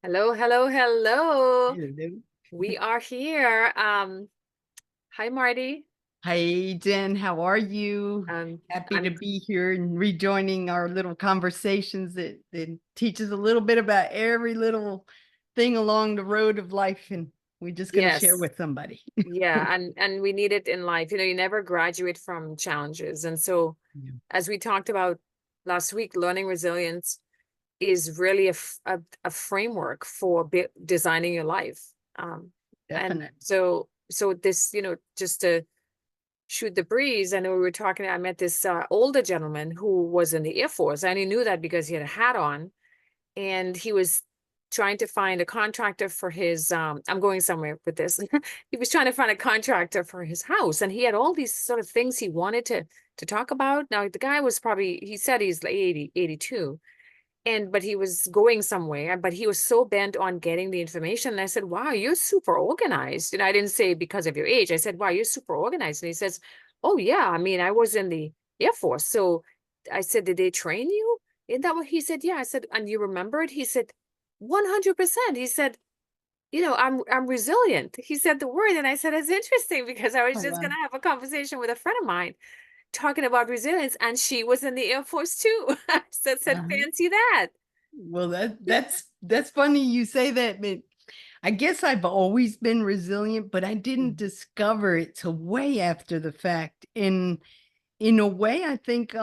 Hello, hello, hello. Hello. We are here. Hi, Marty. Hi, Jen. How are you? Um, Happy to I'm be here and rejoining our little conversations that teaches a little bit about every little thing along the road of life, and we're just going to share yes, with somebody. yeah, and we need it in life. You never graduate from challenges. And so, Yeah, as we talked about last week, learning resilience is really a framework for designing your life. And definitely. so this, just to shoot the breeze. I know we were talking, I met this older gentleman who was in the Air Force. I only knew that because he had a hat on, and he was trying to find a contractor for his I'm going somewhere with this. He was trying to find a contractor for his house, and he had all these sort of things he wanted to talk about. Now the guy was probably, he said he's like 80, 82, and but he was going somewhere, but he was so bent on getting the information. And I said, wow, you're super organized. And I didn't say because of your age. I said, wow, you're super organized. And he says, oh yeah, I mean, I was in the Air Force. So I said, did they train you? Isn't that what he said? Yeah. I said, and you remember it? He said, 100%. He said, I'm resilient. He said the word. And I said, it's interesting because I was Oh, just wow. gonna have a conversation with a friend of mine talking about resilience, and she was in the Air Force too. So I said, Uh-huh. fancy that. Well, that's funny you say that, but I guess I've always been resilient, but I didn't Mm. discover it till way after the fact. In a way, I think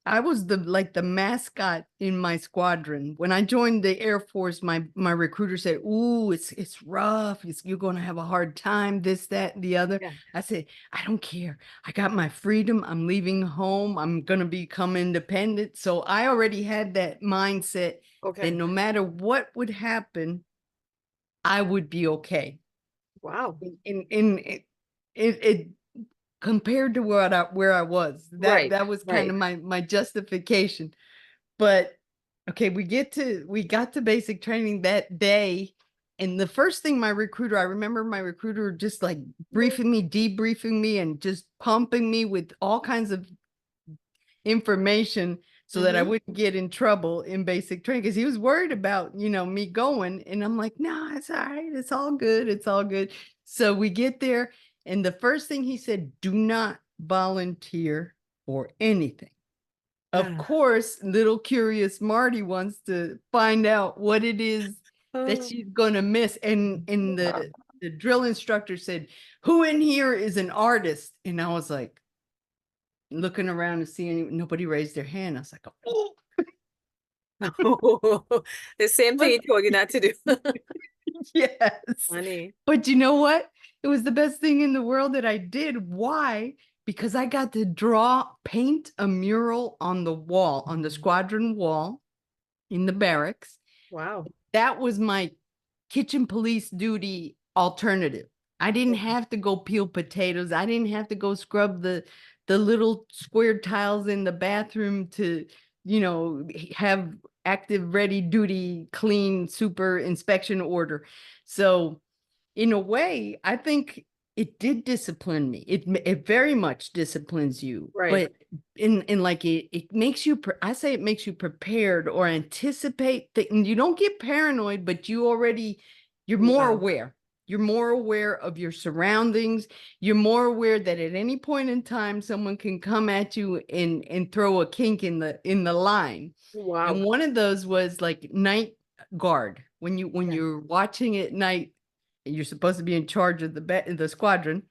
I was the mascot in my squadron. When I joined the Air Force, my recruiter said, "Ooh, it's rough. You're going to have a hard time. This, that, and the other." Yeah. I said, "I don't care. I got my freedom. I'm leaving home. I'm going to become independent." So I already had that mindset that Okay. no matter what would happen, I would be okay. Wow. In it compared to where I was, that Right. that was kind Right. of my justification. But okay, we got to basic training that day. And the first thing I remember my recruiter just like briefing me, debriefing me, and just pumping me with all kinds of information so that I Mm-hmm. wouldn't get in trouble in basic training because he was worried about, me going. And I'm like, no, it's all right. It's all good. It's all good. So we get there. And the first thing he said, do not volunteer for anything. Of Yeah. course, little curious Marty wants to find out what it is that Oh. she's gonna miss. And the drill instructor said, "Who in here is an artist?" And I was like, looking around and seeing nobody raised their hand. I was like, "Oh, The same thing but he told you not to do. yes." Funny. But you know what? It was the best thing in the world that I did. Why? Because I got to paint a mural on the wall, on the squadron wall in the barracks. Wow. That was my kitchen police duty alternative. I didn't have to go peel potatoes. I didn't have to go scrub the little square tiles in the bathroom to, have active ready duty clean super inspection order. So in a way, I think it did discipline me. It very much disciplines you, Right. but in like it makes you. I say it makes you prepared or anticipate that you don't get paranoid, but you're more Yeah. aware. You're more aware of your surroundings. You're more aware that at any point in time, someone can come at you and throw a kink in the line. And Wow. one of those was like night guard. When Yeah. you're watching at night, you're supposed to be in charge of the squadron.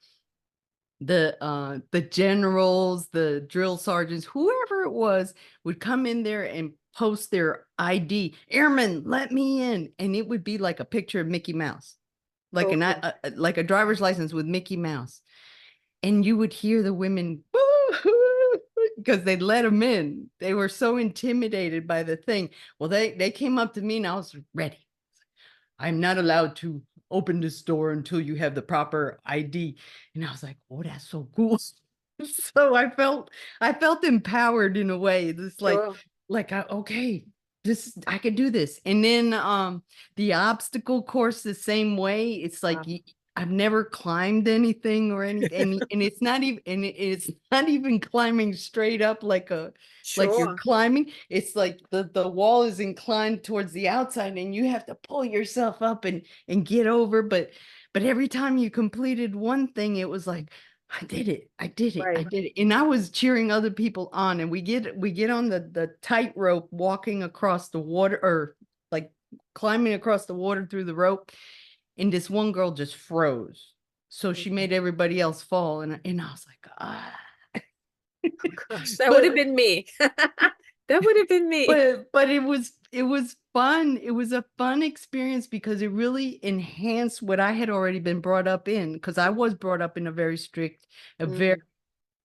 The generals, the drill sergeants, whoever it was, would come in there and post their ID. Airman, let me in, and it would be like a picture of Mickey Mouse, Okay. like a driver's license with Mickey Mouse, and you would hear the women because they let them in. They were so intimidated by the thing. Well, they came up to me and I was ready. I'm not allowed to open this door until you have the proper ID. And I was like, oh, that's so cool. So I felt empowered in a way. This Sure. okay, this I could do this. And then the obstacle course the same way. It's like Wow. I've never climbed anything or anything, and it's not even climbing straight up like you're Sure. climbing. It's like the wall is inclined towards the outside, and you have to pull yourself up and get over. But every time you completed one thing, it was like, I did it, I did it, I Right. did it, and I was cheering other people on. And we get on the tightrope, walking across the water, or like climbing across the water through the rope, and this one girl just froze. So she made everybody else fall, and I was like, ah. Gosh, that would have But been me. That would have been me. but it was fun. It was a fun experience because it really enhanced what I had already been brought up in, because I was brought up in a very strict, a very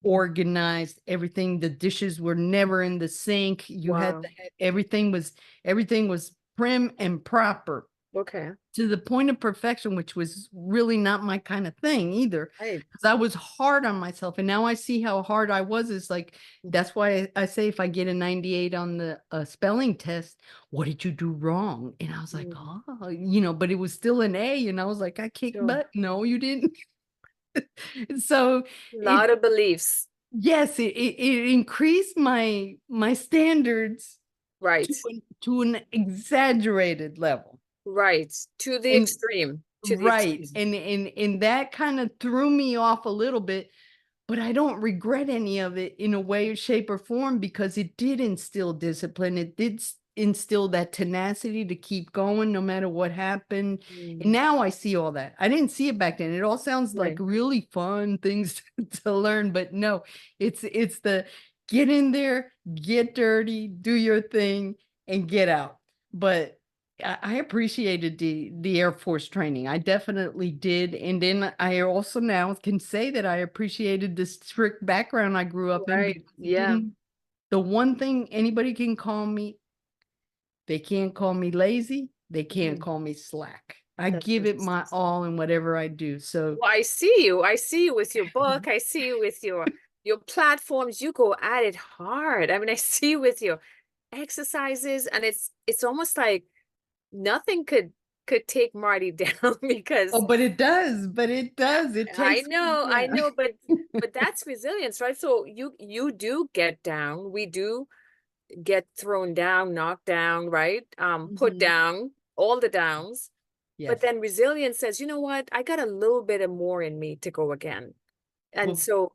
Mm, organized, everything. The dishes were never in the sink. You had wow. to have, everything was prim and proper, Okay. to the point of perfection, which was really not my kind of thing either. Right. Because I was hard on myself. And now I see how hard I was. It's like, Mhm. that's why I say, if I get a 98 on the spelling test, what did you do wrong? And I was like, Mm, oh, but it was still an A. And I was like, I kicked sure. butt. No, you didn't. So Lot it, of beliefs. yes, it increased my standards Right. to an exaggerated level. Right. To the And extreme. To the right. extreme. And that kind of threw me off a little bit, but I don't regret any of it in a way, shape, or form, because it did instill discipline. It did instill that tenacity to keep going no matter what happened. And Mm, now I see all that. I didn't see it back then. It all sounds like right. really fun things to learn, but no, it's the get in there, get dirty, do your thing, and get out. But I appreciated the Air Force training. I definitely did. And then I also now can say that I appreciated the strict background I grew up in, Right. because it Yeah. didn't, the one thing anybody can call me, they can't call me lazy, they can't Mm, call me slack. I that's give it interesting. my all in whatever I do. So Well, I see you. I see you with your book. I see you with your platforms. You go at it hard. I mean, I see you with your exercises, and it's almost like nothing could take Marty down because oh, but it does, it I takes me know, I down. know, but that's resilience, right? So you do get down. We do get thrown down, knocked down, right? Put Mhm. down, all the downs. But Yes. then resilience says, you know what? I got a little bit of more in me to go again. And Well, so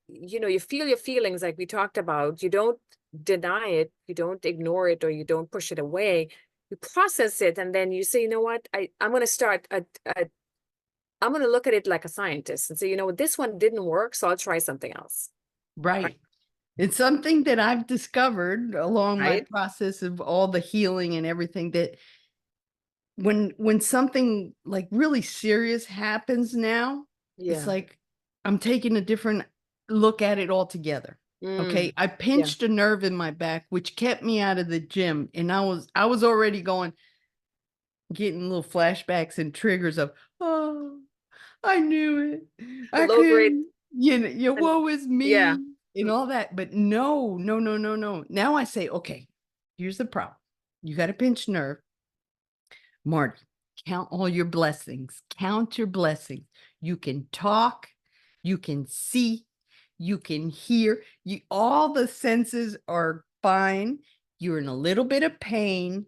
you feel your feelings like we talked about. You don't deny it, you don't ignore it, or you don't push it away. You process it, and then you say, you know what? I'm going to start I'm going to look at it like a scientist and say, you know what? This one didn't work, so I'll try something else. right. It's something that I've discovered along my Right? process of all the healing and everything, that when something like really serious happens now, it's Yeah. like I'm taking a different look at it altogether. Okay. Mm, I yeah. pinched a nerve in my back, which kept me out of the gym. And I was already getting little flashbacks and triggers of, oh, I knew it. I Low grade couldn't, and woe is yeah. me and Mm, all that. But no, no, no, no, no. Now I say, okay, here's the problem. You got a pinched nerve. Marty, count all your blessings. Count your blessings. You can talk, you can see, you can hear. All the senses are fine. You're in a little bit of pain.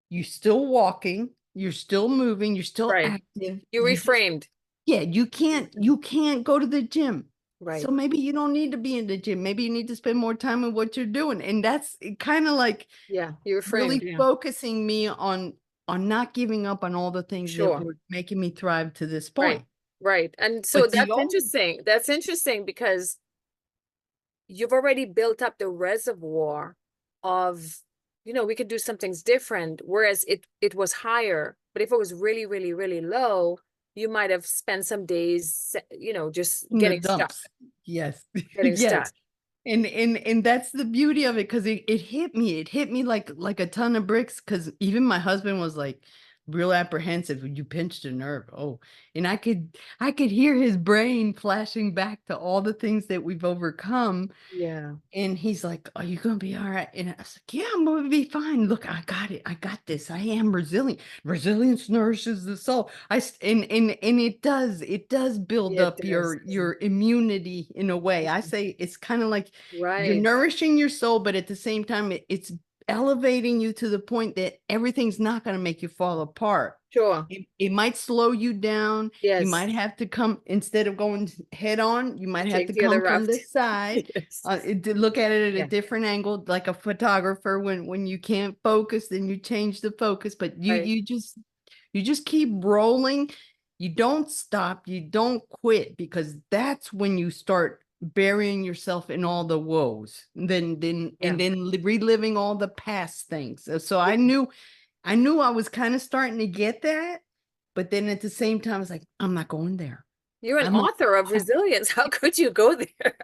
You're still walking, you're still moving, you're still right. active. You reframed. Yeah, you can't Mhm. you can't go to the gym. Right. So maybe you don't need to be in the gym. Maybe you need to spend more time with what you're doing. And that's kind of like Yeah. You reframed. really Yeah. focusing me on not giving up on all the things that Sure. were making me thrive to this Right. point. Right. And so But the that's old interesting. That's interesting because you've already built up the reservoir of, we could do some things different, whereas it was higher. But if it was really, really, really low, you might have spent some days, just in the getting stuck, dumps. Yes. getting stuck. Yes. And that's the beauty of it, because it hit me. It hit me like a ton of bricks, because even my husband was like, real apprehensive. You pinched a nerve. Oh, and I could hear his brain flashing back to all the things that we've overcome. Yeah. And he's like, "Are you gonna be all right?" And I was like, "Yeah, I'm gonna be fine. Look, I got it. I got this. I am resilient. Resilience nourishes the soul." And it does build Yeah, it up does. your immunity in a way. I Mhm. say it's kind of like you're Right. nourishing your soul, but at the same time, it's elevating you to the point that everything's not going to make you fall apart. Sure. It might slow you down. You might Yes. have to come instead of going head on, you might have Take to the other come from the route. side, Yes. to look at it at a Yeah. different angle, like a photographer. When you can't focus, then you change the focus. But you Right. you just keep rolling. You don't stop. You don't quit, because that's when you start burying yourself in all the woes. Yeah. And then reliving all the past things. So I Yeah. knew I knew I was kind of starting to get that, but then at the same time, I was like, I'm not going there. You're an I'm not. author of resilience. How could you go there?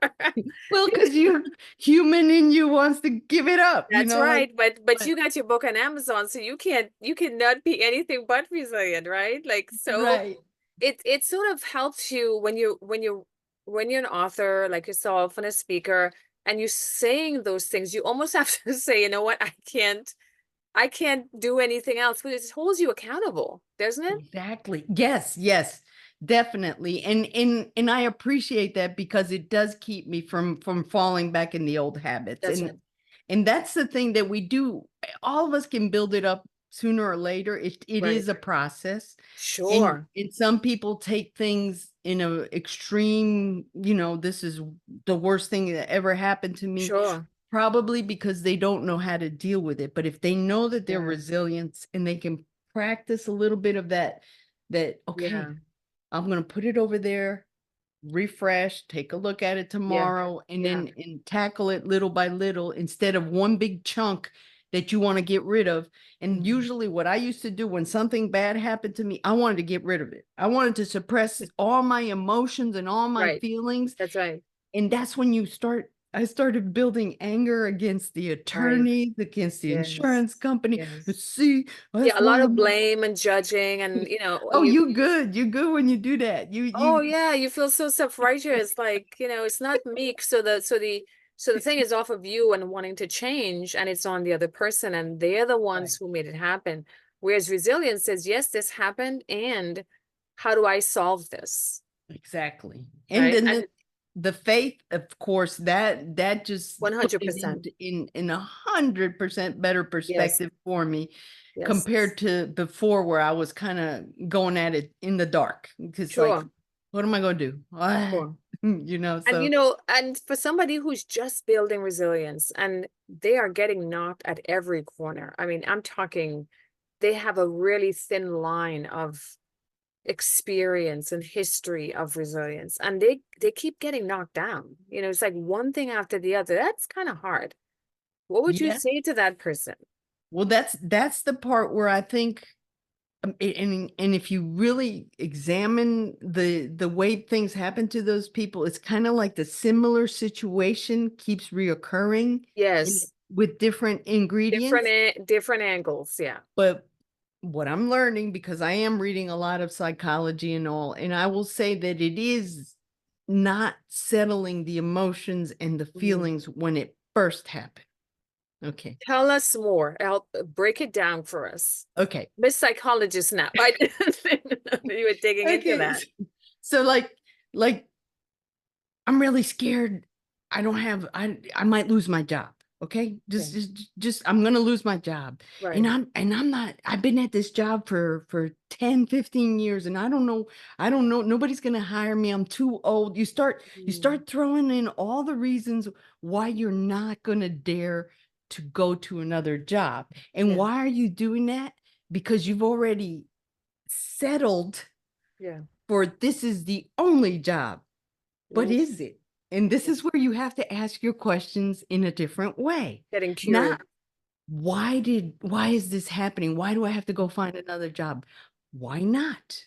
Well, because you're human in you wants to give it up, That's like, right. But but you got your book on Amazon, so you cannot be anything but resilient, right? Like so right. it sort of helps you when you're an author like yourself and a speaker and you're saying those things, you almost have to say, you know what, I can't do anything else, but it holds you accountable, doesn't it? Exactly. Yes, yes, definitely. And I appreciate that, because it does keep me from falling back in the old habits. That's And right. and that's the thing that we do. All of us can build it up sooner or later. It Right. is a process. And Sure. and some people take things in a extreme, this is the worst thing that ever happened to me, Sure. probably because they don't know how to deal with it. But if they know that they're Yeah. resilient and they can practice a little bit of that, okay, Yeah. I'm going to put it over there, refresh, take a look at it Yeah. tomorrow, and Yeah. then and tackle it little by little, instead of one big chunk that you want to get rid of. And Mhm. usually what I used to do when something bad happened to me, I wanted to get rid of it. I wanted to suppress all my emotions and all my Right. feelings. That's right. And that's when I started building anger against the Right. attorneys, against the Yes. insurance company. Yes. See, Yeah, that's a lot why of I'm. blame and judging and Oh, you you good. You good when you do that. oh You yeah, you feel so self-righteous, like, it's not meek. So the thing is off of you and wanting to change, and it's on the other person, and they're the Right. ones who made it happen. Whereas resilience says, yes, this happened, and how do I solve this? Exactly. And Right? then And the faith, of course, that just put it 100%. in 100% better Yes. perspective for me, Yes. compared to before, where I was kind of going at it in the dark. Because, like, Sure. what am I going to do? Sure. And So and for somebody who's just building resilience and they are getting knocked at every corner. I mean, I'm talking they have a really thin line of experience and history of resilience and they keep getting knocked down. It's like one thing after the other. That's kind of hard. What would you yeah. say to that person? Well, that's the part where I think, and if you really examine the way things happen to those people, it's kind of like the similar situation keeps reoccurring Yes. with different Different ingredients. different angles. Yeah. But what I'm learning, because I am reading a lot of psychology and all, and I will say that it is not settling the emotions and the Mhm. feelings when it first happened. Okay. Tell us more. Help break it down for us. Okay. Miss Psychologist now. I didn't know that you were digging into Okay. that. So, like I'm really scared. I might lose my job. Okay. Okay. Just I'm gonna lose my job. And Right. I'm not, I've been at this job for 10, 15 years, and I don't know, nobody's gonna hire me. I'm too old. You Mm. start throwing in all the reasons why you're not gonna dare to go to another job. And Yeah. why are you doing that? Because you've already settled Yeah. for this is the only job. But Ooh, is it? And this is where you have to ask your questions in a different way. getting curious. Not why is this happening? Why do I have to go find another job? Why not?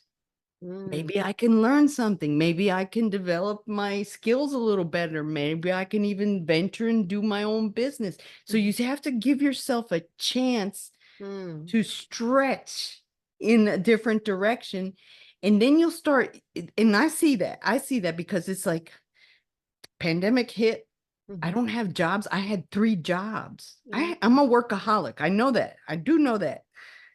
Mm. Maybe I can learn something. Maybe I can develop my skills a little better. Maybe I can even venture and do my own business. So you Mhm. have to give yourself a chance Mm. to stretch in a different direction. And then you'll start, and I see that because it's like pandemic hit. I Mhm. don't have jobs. I had 3 jobs. Mhm. I'm a workaholic. I know that. I do know that.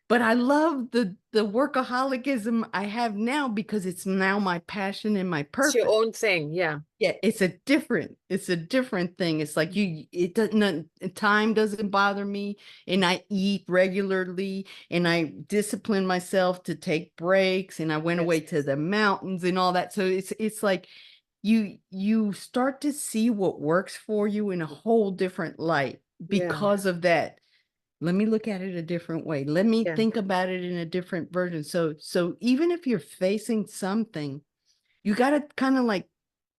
But I love the workaholicism I have now because it's now my passion and my It's your purpose. own thing. Yeah. Yeah, it's a different thing. It's like it doesn't, time doesn't bother me, and I eat regularly, and I discipline myself to take breaks, and I went Yes. away to the mountains and all that. So it's like you start to see what works for you in a whole different light Yeah. because of that. Let me look at it a different way. Let me Yeah. think about it in a different version. So even if you're facing something, you got to kind of like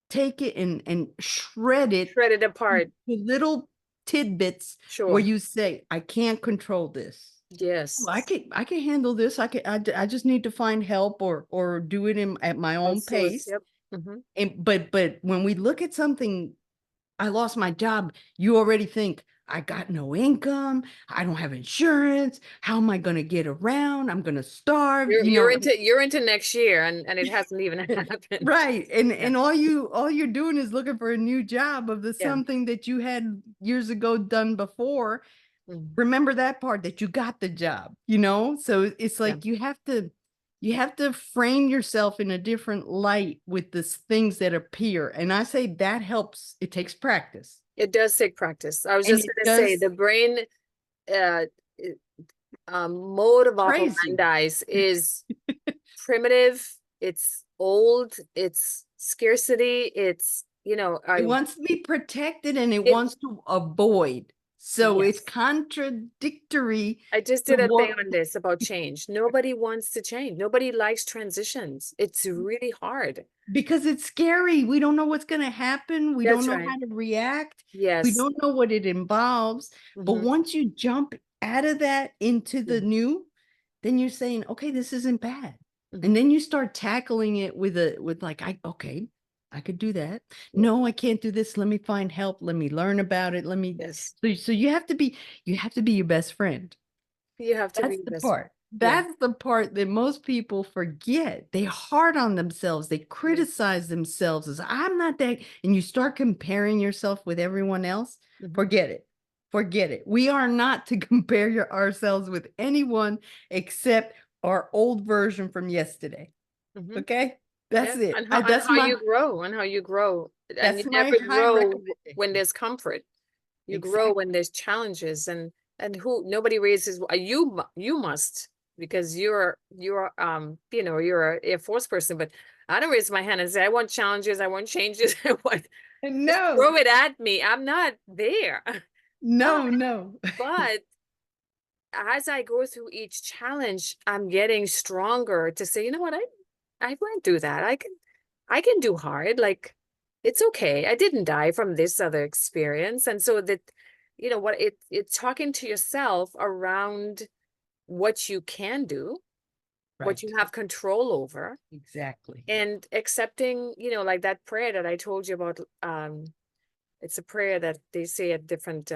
take it and shred it Shred it apart. to little tidbits where Sure. you say, I can't control this. Yes. Well, I can handle this. I just need to find help or do it at my own Outsource. pace. Yep. Hmm. And but when we look at something, I lost my job, you already think, I got no income, I don't have insurance, how am I going to get around? I'm going to starve, You're into next year, and it hasn't even happened. right. And Yeah. and all you're doing is looking for a new job of the Yeah. something that you had years ago done before. Mhm. Remember that part that you got the job. So it's Yeah. like you have to frame yourself in a different light with the things that appear. And I say that helps. It takes practice. It does take practice. I was And just it gonna say does the brain uh it- mode of crazy. operandi is primitive, it's old, it's scarcity, it's It I wants to be protected and it it wants to avoid. So it's yes. contradictory I just to did a thing what, on this about change. Nobody wants to change. Nobody likes transitions. It's really hard. because it's scary. We don't know what's going to happen. We don't That's know right. how to react. We Yes. don't know what it involves. But Hmm. once you jump out of that into Yeah. the new, then you're saying, okay, this isn't bad. And Hmm. then you start tackling it with like, okay, I could do that. Yeah. No, I can't do this. Let me find help. Let me learn about it. Yes. So you have to be your best friend. You have to be That's your the best friend. part. Yeah. That's the part that most people forget. They hard on themselves. They Yeah. criticize themselves as I'm not that. And you start comparing yourself with everyone else. Hmm. Forget it. Forget it. We are not to compare ourselves with anyone except our old version from yesterday. Hmm. Okay? Yeah. That's it. And how you grow and how you grow. And you That's my never high grow when recommendation. there's comfort. You grow when Exactly. there's challenges, and who nobody raises you must, because you're a Air Force person, but I don't raise my hand and say I want challenges, I want changes, I want just No, throw it at me. I'm not there. But no, no. but as I go through each challenge, I'm getting stronger to say, you know what, I went through that. I can do hard. Like, it's okay. I didn't die from this other experience. And so that, what it's talking to yourself around what you can do, what Right. you have control over, Exactly. and accepting, like that prayer that I told you about. It's a prayer that they say at different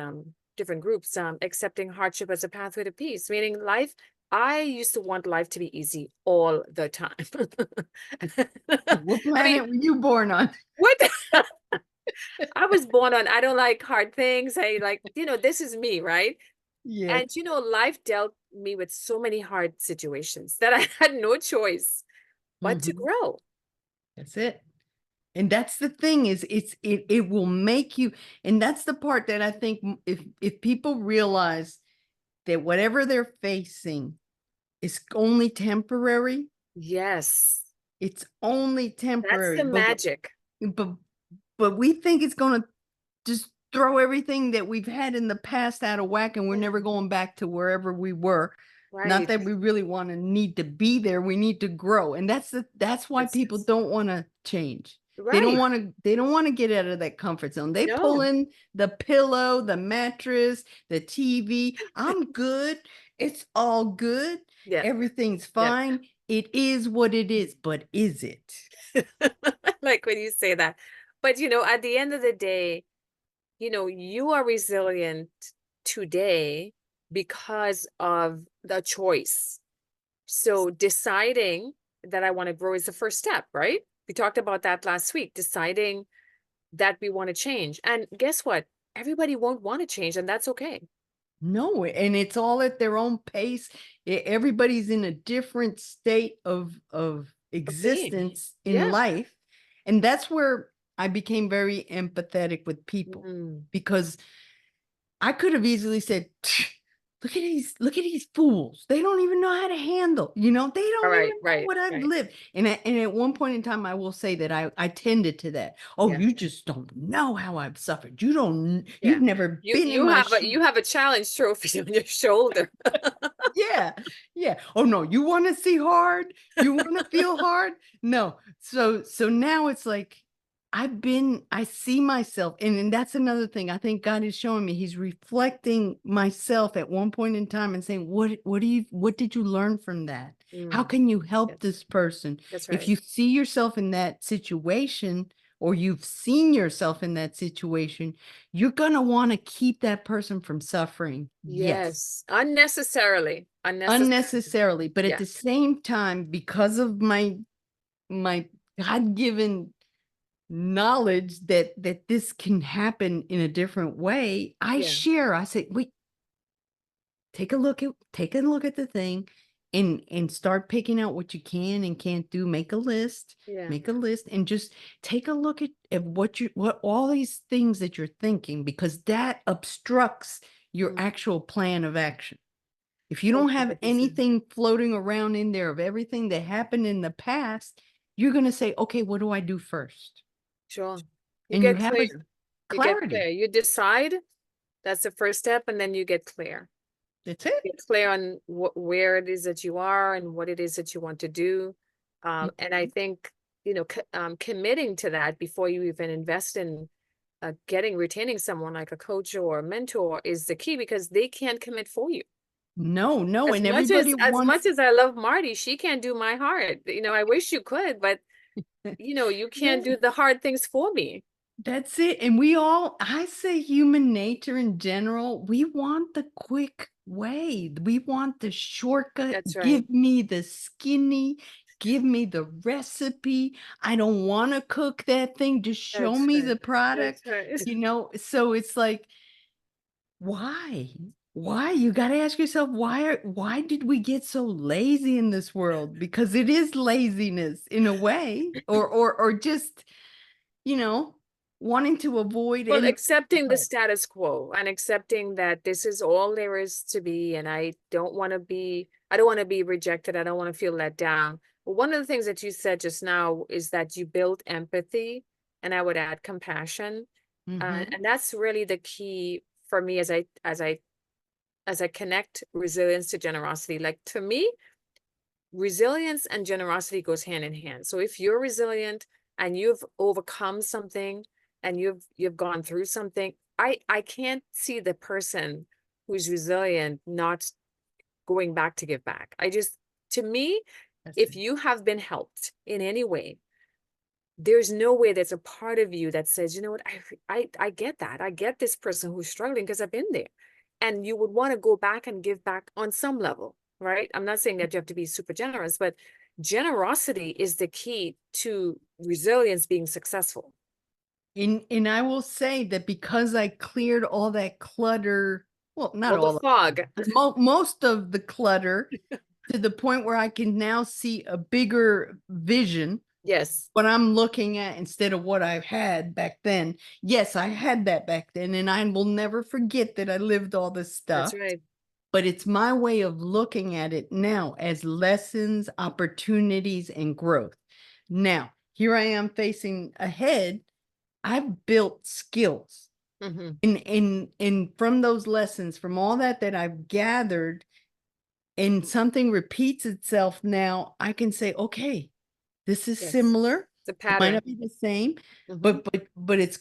groups, accepting hardship as a pathway to peace, meaning life. I used to want life to be easy all the time. What I mean, planet were you born on? what I was born on, I don't like hard things. I like, this is me, right? Yes. And life dealt me with so many hard situations that I had no choice but to Mhm. grow. That's it. And that's the thing is it will make you, and that's the part that I think if people realize that whatever they're facing is only temporary, Yes, it's only that's temporary. the magic. But but we think it's gonna just throw everything that we've had in the past out of whack and we're Yeah, never going back to wherever we were. Not right, that we really want to need to be there. We need to grow. And that's why yes, people yes. don't want to change. Right. They don't want to get out of that comfort zone. They pull No. in the pillow, the mattress, the TV. I'm good. It's all good. Yeah, Everything's yeah. fine. It is what it is, but is it? Like when you say that. But at the end of the day, you are resilient today because of the choice. So deciding that I want to grow is the first step, right? We talked about that last week, deciding that we want to change. And guess what? Everybody won't want to change, and that's okay. No, and it's all at their own pace. Everybody's in a different state of Of being. existence in Yeah. life. And that's where I became very empathetic with people, Mm. because I could have easily said, look at these fools. They don't even know how to handle, they All don't even right, know right, what I've right. lived. And at one point in time, I will say that I tended to that. Oh, Yeah, you just don't know how I've suffered. yeah. You've never You been in you my have a shoes. you have a challenge trophy on your shoulder. Yeah, yeah. Oh no, you want to see hard? You want to feel hard? No. So now it's like I see myself, and that's another thing. I think God is showing me. He's reflecting myself at one point in time and saying, what did you learn from that? How Mm, can you help yes, this person? that's If right. you see yourself in that situation, or you've seen yourself in that situation, you're gonna want to keep that person from suffering. Yes, Yes, unnecessarily, unnecessarily. unnecessarily, but at Yeah, the same time, because of my god-given knowledge that this can happen in a different way, yeah, I say, wait, take a look at the thing, and start picking out what you can and can't do. yeah. Make a list, and just take a look at what all these things that you're thinking, because that obstructs your Mm, actual plan of action. If you don't have 100%. anything floating around in there of everything that happened in the past, you're going to say, okay, what do I do first? Sure. You And you get have a clear. You get clear. clarity. You decide, that's the first step, and then you get clear. That's it. Get clear on where it is that you are and what it is that you want to do. And I Mhm. think, committing to that before you even invest in retaining someone like a coach or a mentor is the key, because they can't commit for you. No, no. As And much as everybody as much wants, as I love Marty, she can't do my heart. I wish you could, but you can't yeah, do the hard things for me. that's it. And I say human nature in general, we want the quick way. We want the shortcut. That's right. Give me the skinny, give me the recipe. I don't want to cook that thing. Just show That's me right. the product, That's right. So it's like, why? Why? You got to ask yourself, why did we get so lazy in this world? Because it is laziness in a way, or just, you know, wanting to avoid Well, any. accepting the But status quo and accepting that this is all there is to be, and I don't want to be rejected. I don't want to feel let down. But one of the things that you said just now is that you build empathy, and I would add compassion. Mhm. And that's really the key for me as I connect resilience to generosity. Like, to me, resilience and generosity goes hand in hand. So if you're resilient and you've overcome something and you've gone through something, I can't see the person who's resilient not going back to give back. To me, That's if it. you have been helped in any way, there's no way there's a part of you that says, you know what, I get that. I get this person who's struggling because I've been there. And you would want to go back and give back on some level, right? I'm not saying that you have to be super generous, but generosity is the key to resilience being successful. And I will say that because I cleared all that clutter, well, not All the all of fog. it, most of the clutter, to the point where I can now see a bigger vision, Yes, what I'm looking at instead of what I had back then. Yes, I had that back then, and I will never forget that I lived all this that's stuff. right. But it's my way of looking at it now as lessons, opportunities, and growth. Now, here I am facing ahead. I've built skills. Hmm. And from those lessons, from all that I've gathered, and something repeats itself now, I can say, okay, this is Yes. similar. It's a It might pattern. not be the same, Hmm. but it's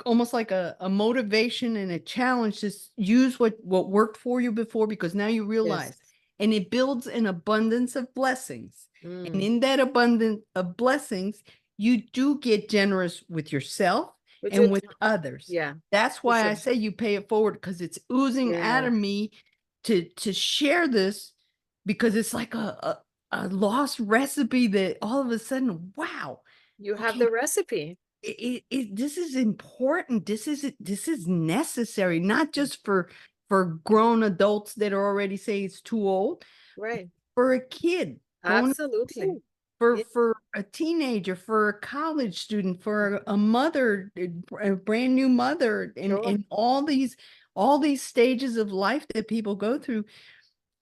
almost like a motivation and a challenge to use what worked for you before, because now you Yes. realize, and it builds an abundance of blessings. And Mm. in that abundance of blessings, you do get generous with yourself With your and with time. others. Yeah, That's for why I sure. say you pay it forward, because it's oozing out Yeah. of me to share this, because it's like a lost recipe that all of a sudden, wow, You have okay, the recipe. this is important. This is necessary, not Mm. just for grown adults that are already say it's too old, Right. for a kid going to Absolutely. school, Yeah, for a teenager, for a college student, for a mother, a brand new mother, sure. and all these stages of life that people go through.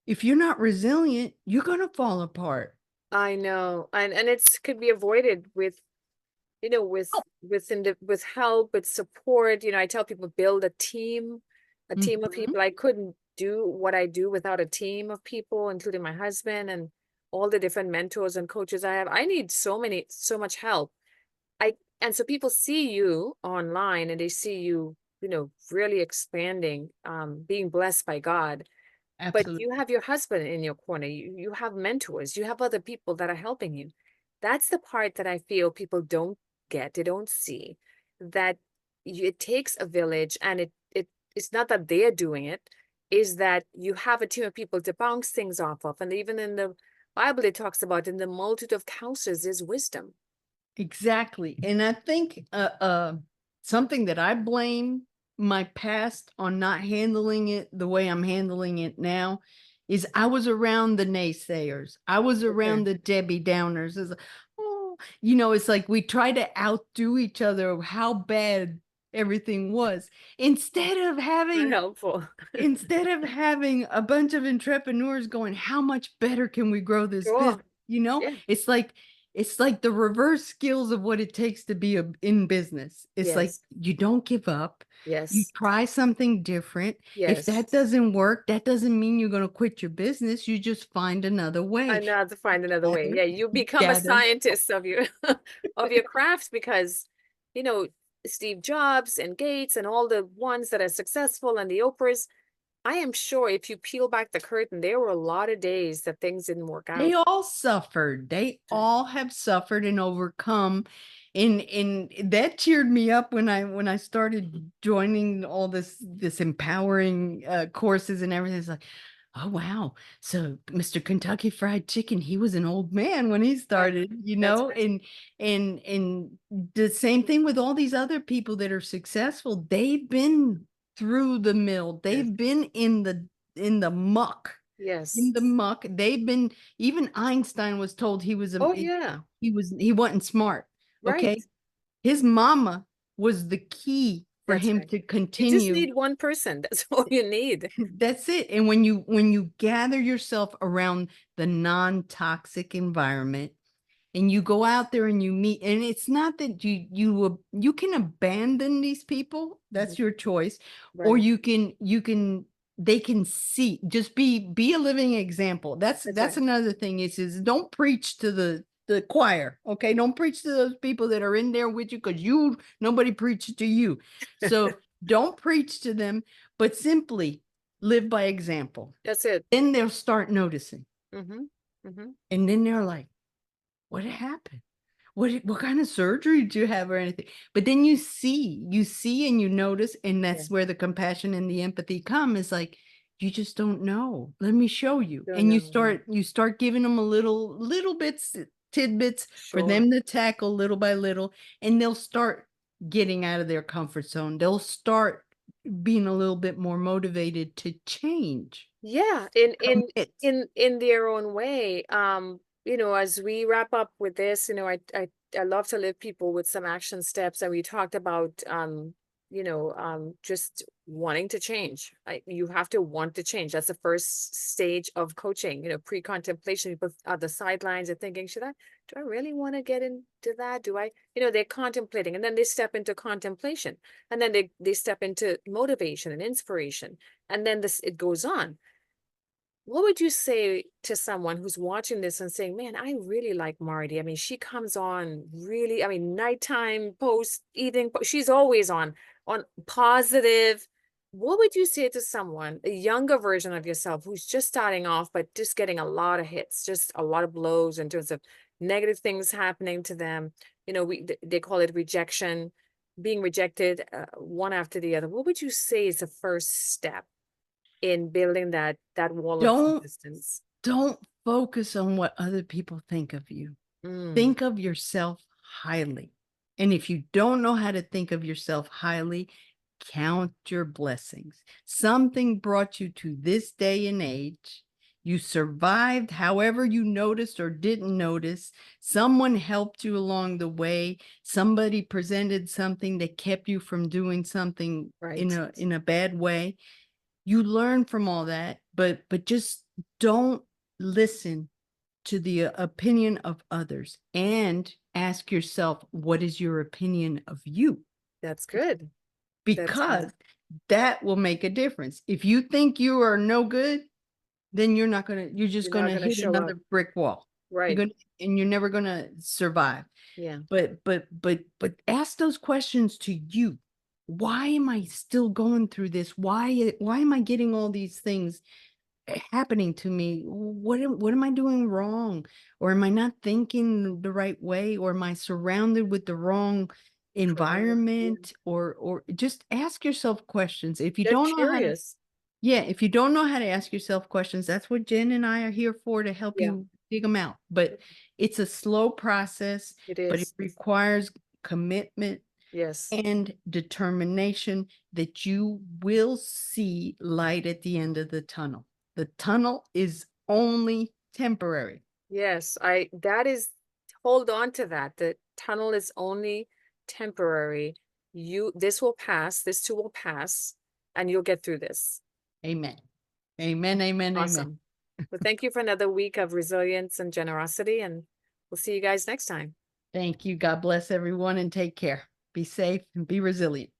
If you're not resilient, you're gonna fall apart. I know. And it's could be avoided with, Oh, with help, with support. I tell people build a team of mhm. people. I couldn't do what I do without a team of people, including my husband and all the different mentors and coaches I have. I need so much help. And so people see you online and they see you, really expanding, being blessed by God. But you Absolutely. have your husband in your corner. You have mentors. You have other people that are helping you. That's the part that I feel people don't get. They don't see that it takes a village, and it's not that they're doing it, is that you have a team of people to bounce things off of. And even in the Bible, it talks about in the multitude of counselors is wisdom. Exactly. And I think something that I blame my past on not handling it the way I'm handling it now is I was around the naysayers. I was Okay. around the Debbie Downers. It's like, oh, it's like we try to outdo each other of how bad everything was instead of Not having helpful. a bunch of entrepreneurs going, how much better can we grow this business? Sure. You know, Yeah. it's like the reverse skills of what it takes to be in business. It's like Yes. you don't give up. You Yes. try something different. If Yes. that doesn't work, that doesn't mean you're going to quit your business. You just find another I way. know how to find another way. Gather, Yeah, you become a gather. scientist of your of your craft because, you know, Steve Jobs and Gates and all the ones that are successful and the Oprahs, I am sure if you peel back the curtain, there were a lot of days that things didn't work They out. all suffered. They all have suffered and overcome. And that cheered me up when I started joining all this empowering courses and everything. It's like, oh wow. So Mr. Kentucky Fried Chicken, he was an old man when he Right. started, That's right. and the same thing with all these other people that are successful. They've been through the mill. Yes. They've been in the muck, Yes. in the muck. They've been, even Einstein was told Oh yeah. he wasn't smart. Right. Okay. His mama was the key for That's him right. to You just continue. need one person. That's all you need. That's it. And when you gather yourself around the non-toxic environment, and you go out there and you meet, and it's not that you can abandon these people, Mhm. that's your choice, or Right. you can they can see, just be a living example. That's That's right. another thing is don't preach to the choir. Okay, don't preach to those people that are in there with you, because nobody preached to you. So don't preach to them, but simply live by example. That's it. Then they'll start noticing, Mm-hmm. Mm-hmm. and then they're like, what happened? What kind of surgery did you have or anything? But then you see and you notice, and Yeah. that's where the compassion and the empathy come, is like, you just don't know. Let me show you. Don't And know. Yeah. you start giving them a little bits, tidbits for Sure. them to tackle little by little, and they'll start getting out of their comfort zone. They'll start being a little bit more motivated to change. Yeah, Commit. in their own way. As we wrap up with this, I love to leave people with some action steps, and we talked about just wanting to change. You have to want to change. That's the first stage of coaching, pre-contemplation. People are the sidelines and thinking, do I really want to get into that? Do I, they're contemplating, and then they step into contemplation, and then they step into motivation and inspiration, and then it goes on. What would you say to someone who's watching this and saying, man, I really like Marty. I mean, she comes on really, I mean, nighttime post, evening, she's always on positive. What would you say to someone, a younger version of yourself who's just starting off, but just getting a lot of hits, just a lot of blows in terms of negative things happening to them? They call it rejection, being rejected, one after the other. What would you say is the first step? in building that wall of Don't resistance. don't focus on what other people think of you. Mm, Think of yourself highly. And if you don't know how to think of yourself highly, count your blessings. Something brought you to this day and age. You survived, however you noticed or didn't notice. Someone helped you along the way. Somebody presented something that kept you from doing something right. in a bad way. You learn from all that, but just don't listen to the opinion of others, and ask yourself, what is your opinion of you? That's good. That's good. Because that will make a difference. If you think you are no good, then you're just You're not gonna gonna hit show up. another brick wall. You're Right. gonna and you're never gonna survive. Yeah. But ask those questions to you. Why am I still going through this? Why am I getting all these things happening to me? What am I doing wrong? Or am I not thinking the right way? Or am I surrounded with the wrong Crowd. Yeah. environment? Or just ask yourself questions. If you Get don't know how to, curious. yeah, if you don't know how to ask yourself questions, that's what Jen and I are here for, to help Yeah, you dig them out. But it's a slow process, it but it is. requires commitment Yes. and determination that you will see light at the end of the tunnel. The tunnel is only temporary. Yes. That is, hold on to that. The tunnel is only temporary. This will pass, this too will pass, and you'll get through this. Amen. Amen. Amen. Amen. Awesome. Well, thank you for another week of resilience and generosity, and we'll see you guys next time. Thank you. God bless everyone and take care. Be safe and be resilient.